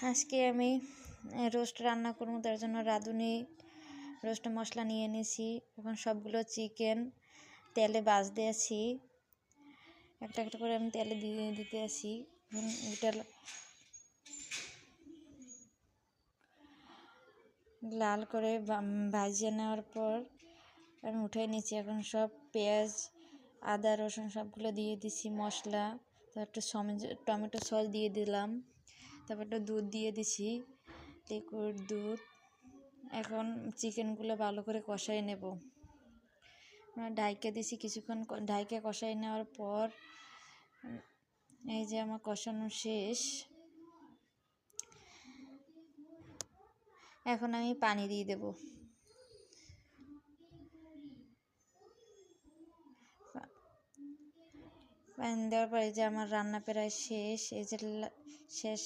আজকে আমি রোস্ট রান্না করবো, তার জন্য রাঁধুনি রোস্ট মশলা নিয়ে নিয়েছি। এখন সবগুলো চিকেন তেলে ভাজতে আছি, একটা একটা করে আমি তেলে দিয়ে দিতে আছি। এখন এটা লাল করে ভাজিয়ে নেওয়ার পর আমি উঠাই নিচ্ছি। এখন সব পেঁয়াজ, আদা, রসুন সবগুলো দিয়ে দিছি, মশলা, তারপর টমেটো সস দিয়ে দিলাম, তারপর একটু দুধ দিয়ে দিছি, লিকুইড দুধ। এখন চিকেনগুলো ভালো করে কষাই নেব। ঢাইকে দিছি কিছুক্ষণ, ঢাইকে কষাই নেওয়ার পর এই যে আমার কষানো শেষ। এখন আমি পানি দিয়ে দেব। পানি দেওয়ার পর এই যে আমার রান্না প্রায় শেষ। এই যে শেষ